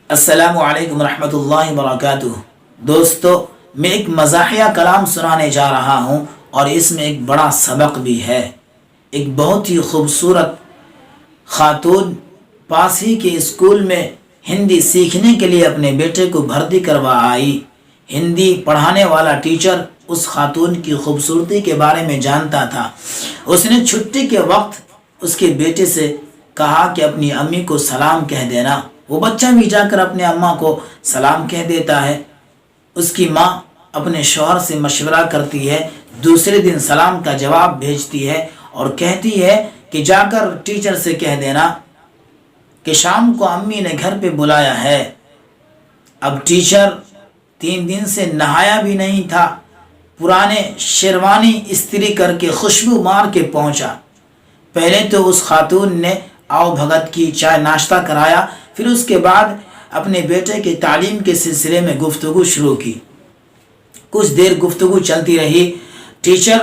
السلام علیکم ورحمۃ اللہ وبرکاتہ۔ دوستو، میں ایک مزاحیہ کلام سنانے جا رہا ہوں اور اس میں ایک بڑا سبق بھی ہے۔ ایک بہت ہی خوبصورت خاتون پاس ہی کے اسکول میں ہندی سیکھنے کے لیے اپنے بیٹے کو بھرتی کروا آئی۔ ہندی پڑھانے والا ٹیچر اس خاتون کی خوبصورتی کے بارے میں جانتا تھا۔ اس نے چھٹی کے وقت اس کے بیٹے سے کہا کہ اپنی امی کو سلام کہہ دینا۔ وہ بچہ بھی جا کر اپنے اماں کو سلام کہہ دیتا ہے۔ اس کی ماں اپنے شوہر سے مشورہ کرتی ہے، دوسرے دن سلام کا جواب بھیجتی ہے اور کہتی ہے کہ جا کر ٹیچر سے کہہ دینا کہ شام کو امی نے گھر پہ بلایا ہے۔ اب ٹیچر 3 دن سے نہایا بھی نہیں تھا، پرانے شیروانی استری کر کے خوشبو مار کے پہنچا۔ پہلے تو اس خاتون نے آؤ بھگت کی، چائے ناشتہ کرایا، پھر اس کے بعد اپنے بیٹے کی تعلیم کے سلسلے میں گفتگو شروع کی۔ کچھ دیر گفتگو چلتی رہی۔ ٹیچر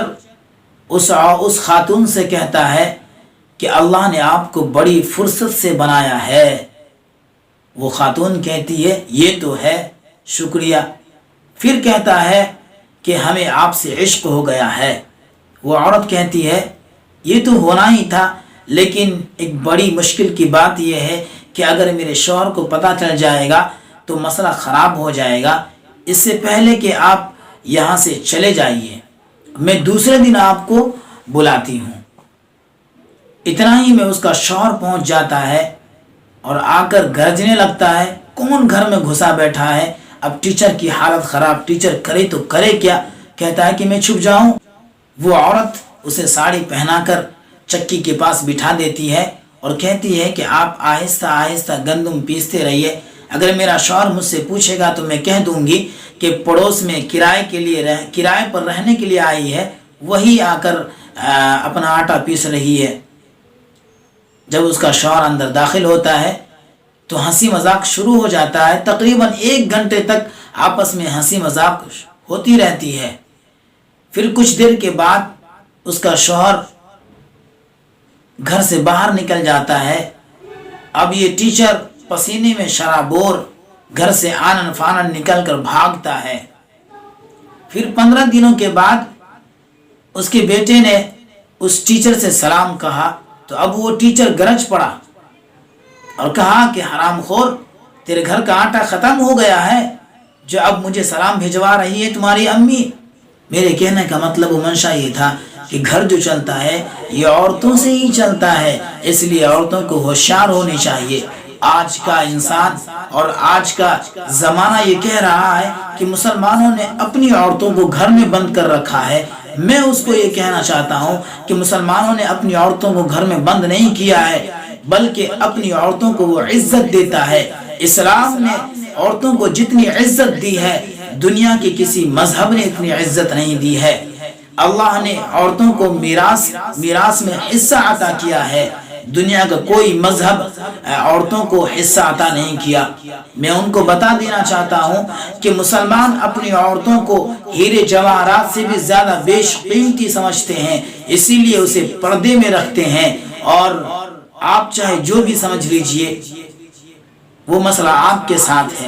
اس خاتون سے کہتا ہے کہ اللہ نے آپ کو بڑی فرصت سے بنایا ہے۔ وہ خاتون کہتی ہے یہ تو ہے، شکریہ۔ پھر کہتا ہے کہ ہمیں آپ سے عشق ہو گیا ہے۔ وہ عورت کہتی ہے یہ تو ہونا ہی تھا، لیکن ایک بڑی مشکل کی بات یہ ہے کہ اگر میرے شوہر کو پتہ چل جائے گا تو مسئلہ خراب ہو جائے گا۔ اس سے پہلے کہ آپ یہاں سے چلے جائیے، میں دوسرے دن آپ کو بلاتی ہوں۔ اتنا ہی میں اس کا شوہر پہنچ جاتا ہے اور آ کر گرجنے لگتا ہے، کون گھر میں گھسا بیٹھا ہے؟ اب ٹیچر کی حالت خراب، ٹیچر کرے تو کرے کیا؟ کہتا ہے کہ میں چھپ جاؤں۔ وہ عورت اسے ساڑی پہنا کر چکی کے پاس بٹھا دیتی ہے اور کہتی ہے کہ آپ آہستہ آہستہ گندم پیستے رہیے، اگر میرا شوہر مجھ سے پوچھے گا تو میں کہہ دوں گی کہ پڑوس میں کرائے پر رہنے کے لیے آئی ہے، وہی آ کر اپنا آٹا پیس رہی ہے۔ جب اس کا شوہر اندر داخل ہوتا ہے تو ہنسی مذاق شروع ہو جاتا ہے۔ تقریباً 1 گھنٹے تک آپس میں ہنسی مذاق ہوتی رہتی ہے۔ پھر کچھ دیر کے بعد اس کا شوہر گھر سے باہر نکل جاتا ہے۔ اب یہ ٹیچر پسینے میں شرابور گھر سے آنن فانن نکل کر بھاگتا ہے۔ پھر 15 دنوں کے بعد اس کے بیٹے نے اس ٹیچر سے سلام کہا تو اب وہ ٹیچر گرج پڑا اور کہا کہ حرام خور، تیرے گھر کا آٹا ختم ہو گیا ہے جو اب مجھے سلام بھجوا رہی ہے تمہاری امی۔ میرے کہنے کا مطلب و منشا یہ تھا کہ گھر جو چلتا ہے یہ عورتوں سے ہی چلتا ہے، اس لیے عورتوں کو ہوشیار ہونی چاہیے۔ آج کا انسان اور آج کا زمانہ یہ کہہ رہا ہے کہ مسلمانوں نے اپنی عورتوں کو گھر میں بند کر رکھا ہے۔ میں اس کو یہ کہنا چاہتا ہوں کہ مسلمانوں نے اپنی عورتوں کو گھر میں بند نہیں کیا ہے، بلکہ اپنی عورتوں کو وہ عزت دیتا ہے۔ اسلام نے عورتوں کو جتنی عزت دی ہے دنیا کے کسی مذہب نے اتنی عزت نہیں دی ہے۔ اللہ نے عورتوں کو میراث میں حصہ عطا کیا ہے، دنیا کا کوئی مذہب عورتوں کو حصہ عطا نہیں کیا۔ میں ان کو بتا دینا چاہتا ہوں کہ مسلمان اپنی عورتوں کو ہیرے جواہرات سے بھی زیادہ بیش قیمتی سمجھتے ہیں، اسی لیے اسے پردے میں رکھتے ہیں، اور آپ چاہے جو بھی سمجھ لیجئے وہ مسئلہ آپ کے ساتھ ہے۔